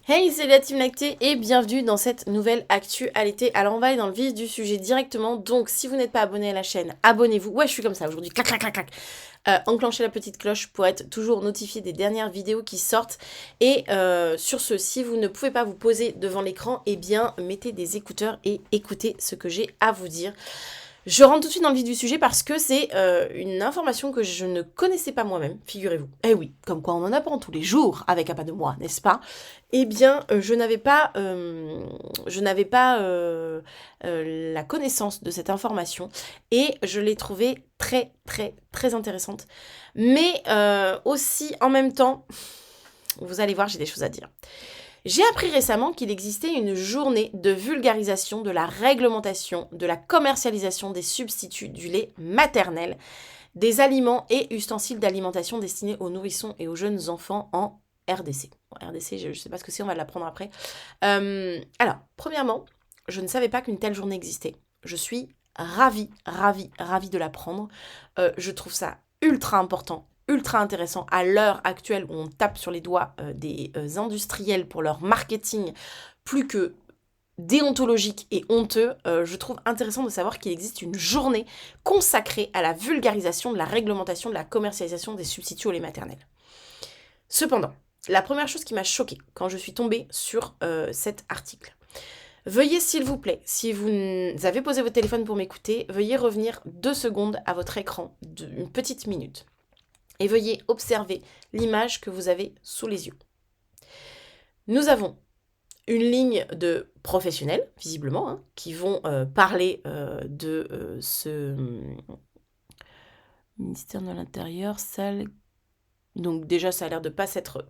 Hey, c'est la Team Lactée et bienvenue dans cette nouvelle actualité. Alors on va aller dans le vif du sujet directement, donc si vous n'êtes pas abonné à la chaîne, abonnez-vous. Ouais, je suis comme ça aujourd'hui, clac clac clac clac. Enclenchez la petite cloche pour être toujours notifié des dernières vidéos qui sortent. Et sur ce, si vous ne pouvez pas vous poser devant l'écran, eh bien mettez des écouteurs et écoutez ce que j'ai à vous dire. Je rentre tout de suite dans le vif du sujet parce que c'est une information que je ne connaissais pas moi-même, figurez-vous. Eh oui, comme quoi on en apprend tous les jours avec un pas de moi, n'est-ce pas? Eh bien, je n'avais pas, la connaissance de cette information et je l'ai trouvée très, très, très intéressante. Mais aussi, en même temps, vous allez voir, j'ai des choses à dire. J'ai appris récemment qu'il existait une journée de vulgarisation de la réglementation de la commercialisation des substituts du lait maternel, des aliments et ustensiles d'alimentation destinés aux nourrissons et aux jeunes enfants en RDC. Bon, RDC, je ne sais pas ce que c'est, on va l'apprendre après. Alors, premièrement, je ne savais pas qu'une telle journée existait. Je suis ravie de l'apprendre. Je trouve ça ultra important, ultra intéressant à l'heure actuelle où on tape sur les doigts des industriels pour leur marketing plus que déontologique et honteux. Je trouve intéressant de savoir qu'il existe une journée consacrée à la vulgarisation de la réglementation de la commercialisation des substituts au lait maternel. Cependant, la première chose qui m'a choquée quand je suis tombée sur cet article, veuillez s'il vous plaît, si vous avez posé votre téléphone pour m'écouter, veuillez revenir 2 secondes à votre écran, une petite minute, et veuillez observer l'image que vous avez sous les yeux. Nous avons une ligne de professionnels, visiblement, hein, qui vont parler de ce ministère de l'Intérieur, salle. Donc déjà, ça a l'air de ne pas s'être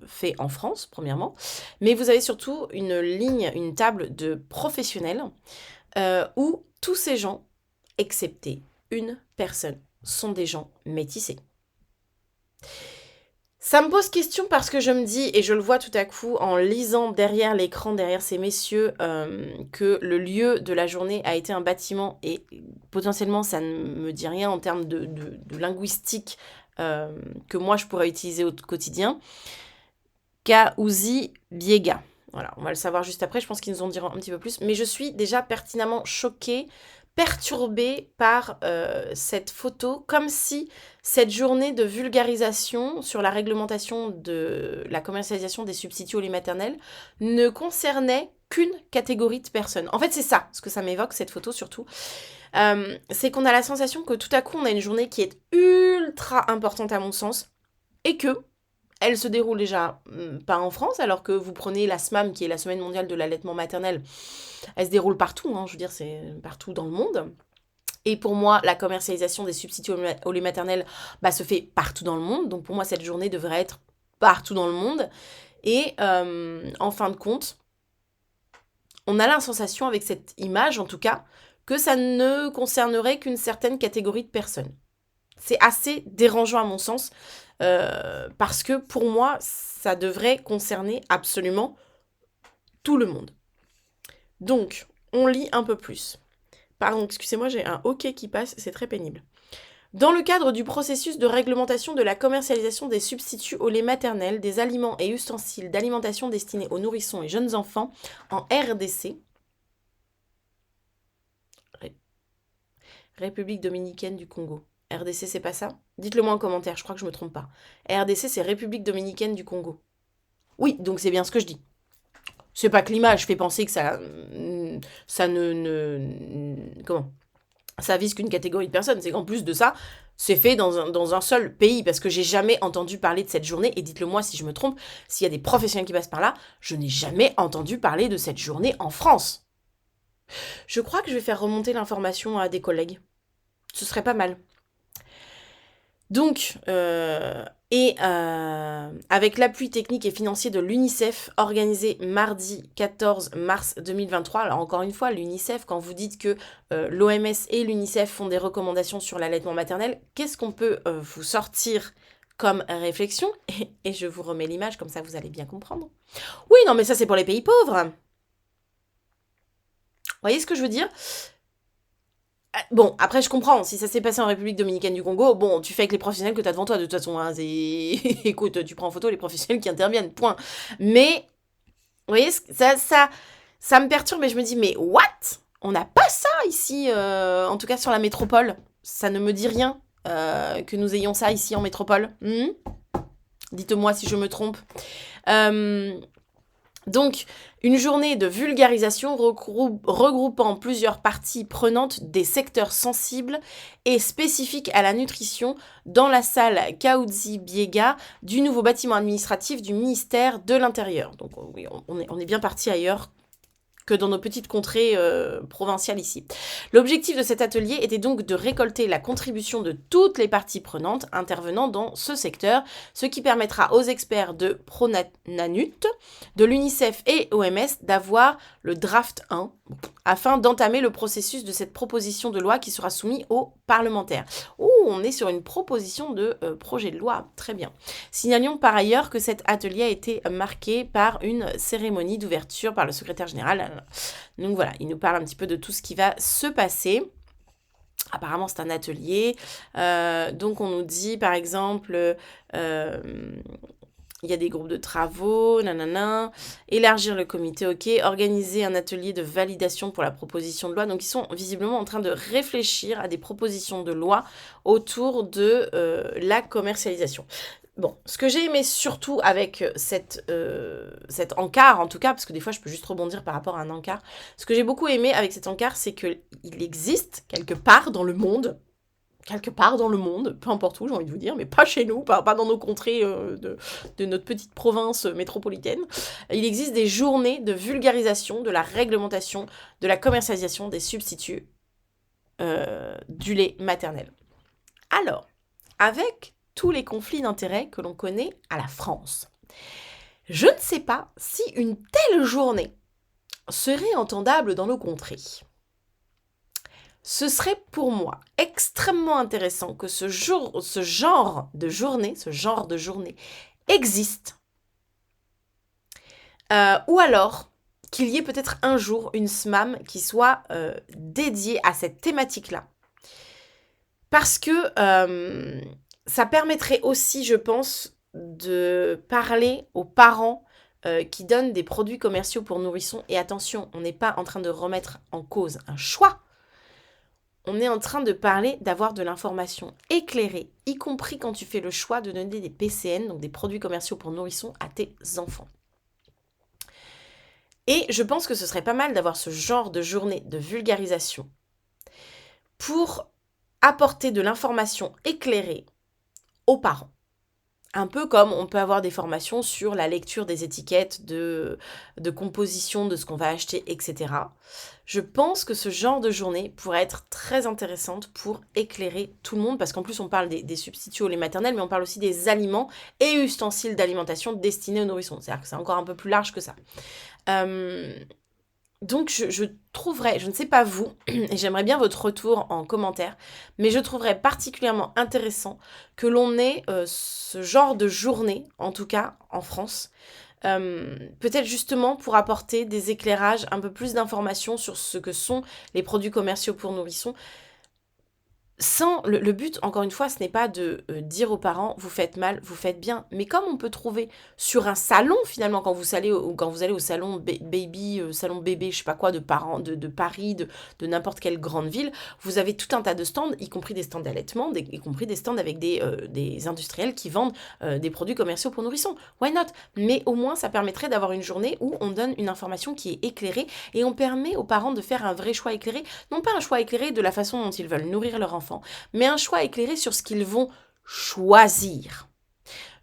fait en France, premièrement. Mais vous avez surtout une ligne, une table de professionnels où tous ces gens, excepté une personne, sont des gens métissés. Ça me pose question parce que je me dis, et je le vois tout à coup en lisant derrière l'écran, derrière ces messieurs, que le lieu de la journée a été un bâtiment et potentiellement ça ne me dit rien en termes de linguistique que moi je pourrais utiliser au quotidien. Kaouzi Biega. Voilà, on va le savoir juste après, je pense qu'ils nous en diront un petit peu plus. Mais je suis déjà pertinemment choquée, perturbée par cette photo, comme si cette journée de vulgarisation sur la réglementation de la commercialisation des substituts au lait maternel ne concernait qu'une catégorie de personnes. En fait, c'est ça, ce que ça m'évoque, cette photo surtout. C'est qu'on a la sensation que tout à coup, on a une journée qui est ultra importante à mon sens, et que elle se déroule déjà pas en France, alors que vous prenez la SMAM, qui est la Semaine mondiale de l'allaitement maternel, elle se déroule partout, hein, je veux dire, c'est partout dans le monde. Et pour moi, la commercialisation des substituts au lait maternel se fait partout dans le monde. Donc pour moi, cette journée devrait être partout dans le monde. Et en fin de compte, on a la sensation, avec cette image en tout cas, que ça ne concernerait qu'une certaine catégorie de personnes. C'est assez dérangeant à mon sens, parce que pour moi, ça devrait concerner absolument tout le monde. Donc, on lit un peu plus. Pardon, excusez-moi, j'ai un OK qui passe, c'est très pénible. Dans le cadre du processus de réglementation de la commercialisation des substituts au lait maternel, des aliments et ustensiles d'alimentation destinés aux nourrissons et jeunes enfants en RDC, République dominicaine du Congo. RDC, c'est pas ça? Dites-le moi en commentaire, je crois que je me trompe pas. RDC, c'est République dominicaine du Congo. Oui, donc c'est bien ce que je dis. C'est pas que l'image fait penser que ça comment? Ça vise qu'une catégorie de personnes. C'est qu'en plus de ça, c'est fait dans un seul pays, parce que j'ai jamais entendu parler de cette journée, et dites-le moi si je me trompe, s'il y a des professionnels qui passent par là, je n'ai jamais entendu parler de cette journée en France. Je crois que je vais faire remonter l'information à des collègues. Ce serait pas mal. Donc, avec l'appui technique et financier de l'UNICEF, organisé mardi 14 mars 2023, alors encore une fois, l'UNICEF, quand vous dites que l'OMS et l'UNICEF font des recommandations sur l'allaitement maternel, qu'est-ce qu'on peut vous sortir comme réflexion? Et je vous remets l'image, comme ça vous allez bien comprendre. Oui, non, mais ça c'est pour les pays pauvres. Vous voyez ce que je veux dire? Bon, après, je comprends. Si ça s'est passé en République dominicaine du Congo, bon, tu fais avec les professionnels que tu as devant toi, de toute façon. Hein, écoute, tu prends en photo les professionnels qui interviennent, point. Mais Vous voyez, ça me perturbe et je me dis, mais what? On n'a pas ça ici, en tout cas sur la métropole. Ça ne me dit rien que nous ayons ça ici en métropole. Dites-moi si je me trompe. Donc, une journée de vulgarisation regroupant plusieurs parties prenantes des secteurs sensibles et spécifiques à la nutrition dans la salle Kaouzi Biega du nouveau bâtiment administratif du ministère de l'Intérieur. Donc, oui, on est bien parti ailleurs que dans nos petites contrées provinciales ici. L'objectif de cet atelier était donc de récolter la contribution de toutes les parties prenantes intervenant dans ce secteur, ce qui permettra aux experts de Pronanut, de l'UNICEF et OMS d'avoir le draft 1 afin d'entamer le processus de cette proposition de loi qui sera soumise aux parlementaires. On est sur une proposition de projet de loi, très bien. Signalions par ailleurs que cet atelier a été marqué par une cérémonie d'ouverture par le secrétaire général. Donc voilà, il nous parle un petit peu de tout ce qui va se passer. Apparemment, c'est un atelier. Donc on nous dit, par exemple... il y a des groupes de travaux, nanana, élargir le comité, ok, organiser un atelier de validation pour la proposition de loi. Donc, ils sont visiblement en train de réfléchir à des propositions de loi autour de la commercialisation. Bon, ce que j'ai aimé surtout avec cet encart, en tout cas, parce que des fois, je peux juste rebondir par rapport à un encart. Ce que j'ai beaucoup aimé avec cet encart, c'est qu'il existe quelque part dans le monde, peu importe où, j'ai envie de vous dire, mais pas chez nous, pas dans nos contrées de notre petite province métropolitaine. Il existe des journées de vulgarisation de la réglementation de la commercialisation des substituts du lait maternel. Alors, avec tous les conflits d'intérêts que l'on connaît à la France, je ne sais pas si une telle journée serait entendable dans nos contrées. Ce serait pour moi extrêmement intéressant que ce genre de journée existe. Ou alors qu'il y ait peut-être un jour une SMAM qui soit dédiée à cette thématique-là. Parce que ça permettrait aussi, je pense, de parler aux parents qui donnent des produits commerciaux pour nourrissons. Et attention, on n'est pas en train de remettre en cause un choix. On est en train de parler d'avoir de l'information éclairée, y compris quand tu fais le choix de donner des PCN, donc des produits commerciaux pour nourrissons, à tes enfants. Et je pense que ce serait pas mal d'avoir ce genre de journée de vulgarisation pour apporter de l'information éclairée aux parents. Un peu comme on peut avoir des formations sur la lecture des étiquettes de composition de ce qu'on va acheter, etc. Je pense que ce genre de journée pourrait être très intéressante pour éclairer tout le monde, parce qu'en plus on parle des substituts au lait maternel, mais on parle aussi des aliments et ustensiles d'alimentation destinés aux nourrissons. C'est-à-dire que c'est encore un peu plus large que ça. Donc je trouverais, je ne sais pas vous, et j'aimerais bien votre retour en commentaire, mais je trouverais particulièrement intéressant que l'on ait ce genre de journée, en tout cas en France, peut-être justement pour apporter des éclairages, un peu plus d'informations sur ce que sont les produits commerciaux pour nourrissons. Sans le but, encore une fois, ce n'est pas de dire aux parents vous faites mal, vous faites bien, mais comme on peut trouver sur un salon finalement quand vous allez au salon baby, salon bébé, je sais pas quoi, de parents, de Paris, de n'importe quelle grande ville, vous avez tout un tas de stands, y compris des stands d'allaitement, y compris des stands avec des industriels qui vendent des produits commerciaux pour nourrissons. Why not? Mais au moins ça permettrait d'avoir une journée où on donne une information qui est éclairée et on permet aux parents de faire un vrai choix éclairé, non pas un choix éclairé de la façon dont ils veulent nourrir leur enfant, mais un choix éclairé sur ce qu'ils vont choisir.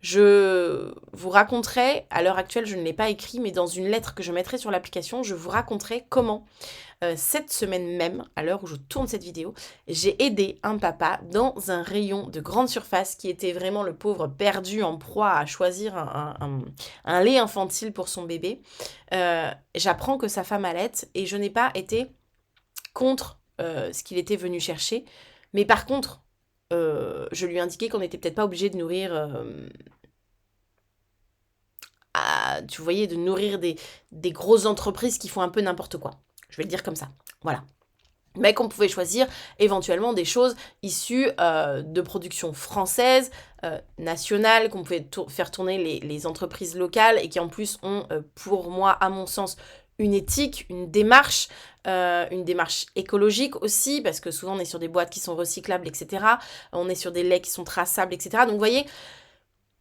Je vous raconterai, à l'heure actuelle je ne l'ai pas écrit, mais dans une lettre que je mettrai sur l'application, je vous raconterai comment cette semaine même, à l'heure où je tourne cette vidéo, j'ai aidé un papa dans un rayon de grande surface qui était vraiment le pauvre perdu en proie à choisir un lait infantile pour son bébé. J'apprends que sa femme allaite et je n'ai pas été contre ce qu'il était venu chercher. Mais par contre, je lui ai indiqué qu'on n'était peut-être pas obligé de nourrir... tu voyais, de nourrir des grosses entreprises qui font un peu n'importe quoi. Je vais le dire comme ça. Voilà. Mais qu'on pouvait choisir éventuellement des choses issues de production française, nationales, qu'on pouvait faire tourner les entreprises locales et qui en plus ont, pour moi, à mon sens, une éthique, une démarche écologique aussi, parce que souvent on est sur des boîtes qui sont recyclables, etc. On est sur des laits qui sont traçables, etc. Donc vous voyez,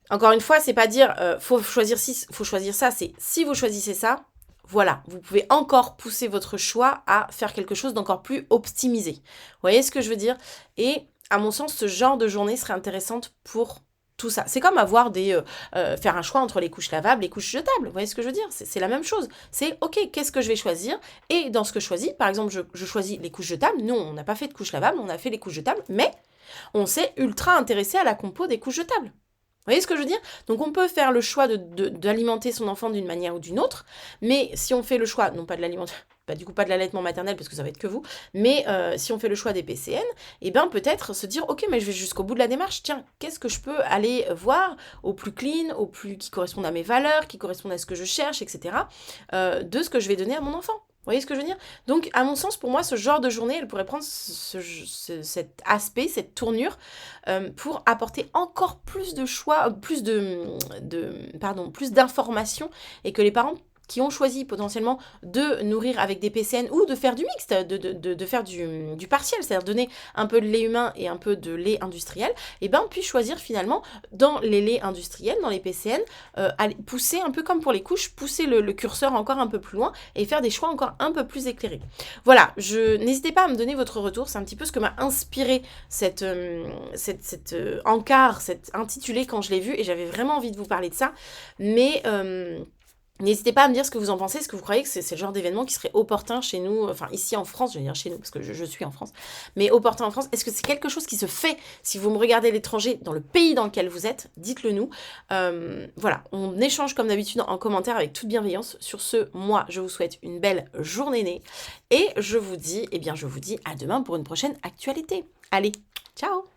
encore une fois, c'est pas dire faut choisir ci, faut choisir ça, c'est si vous choisissez ça, voilà, vous pouvez encore pousser votre choix à faire quelque chose d'encore plus optimisé. Vous voyez ce que je veux dire? Et à mon sens, ce genre de journée serait intéressante pour tout ça. C'est comme avoir faire un choix entre les couches lavables et les couches jetables. Vous voyez ce que je veux dire? C'est la même chose. C'est ok, qu'est-ce que je vais choisir? Et dans ce que je choisis, par exemple, je choisis les couches jetables. Nous, on n'a pas fait de couches lavables, on a fait les couches jetables, mais on s'est ultra intéressé à la compo des couches jetables. Vous voyez ce que je veux dire? Donc on peut faire le choix d'alimenter son enfant d'une manière ou d'une autre, mais si on fait le choix, non pas de l'alimenter, du coup pas de l'allaitement maternel parce que ça va être que vous, mais si on fait le choix des PCN, et bien peut-être se dire ok mais je vais jusqu'au bout de la démarche, tiens, qu'est-ce que je peux aller voir au plus clean, au plus qui correspond à mes valeurs, qui correspond à ce que je cherche, etc. De ce que je vais donner à mon enfant. Vous voyez ce que je veux dire? Donc, à mon sens, pour moi, ce genre de journée, elle pourrait prendre cet aspect, cette tournure, pour apporter encore plus de choix, plus d'informations, et que les parents qui ont choisi potentiellement de nourrir avec des PCN ou de faire du mixte, de faire du partiel, c'est-à-dire donner un peu de lait humain et un peu de lait industriel, et ben puissent choisir finalement dans les laits industriels, dans les PCN, pousser un peu comme pour les couches, pousser le curseur encore un peu plus loin et faire des choix encore un peu plus éclairés. Voilà, n'hésitez pas à me donner votre retour, c'est un petit peu ce que m'a inspiré cet encart, cet intitulé quand je l'ai vu, et j'avais vraiment envie de vous parler de ça, mais n'hésitez pas à me dire ce que vous en pensez, est-ce que vous croyez que c'est le genre d'événement qui serait opportun chez nous, enfin ici en France, je vais dire chez nous parce que je suis en France, mais opportun en France, est-ce que c'est quelque chose qui se fait si vous me regardez à l'étranger, dans le pays dans lequel vous êtes, dites-le nous. Voilà, on échange comme d'habitude en commentaire avec toute bienveillance. Sur ce, moi, je vous souhaite une belle journée née et je vous dis à demain pour une prochaine actualité. Allez, ciao!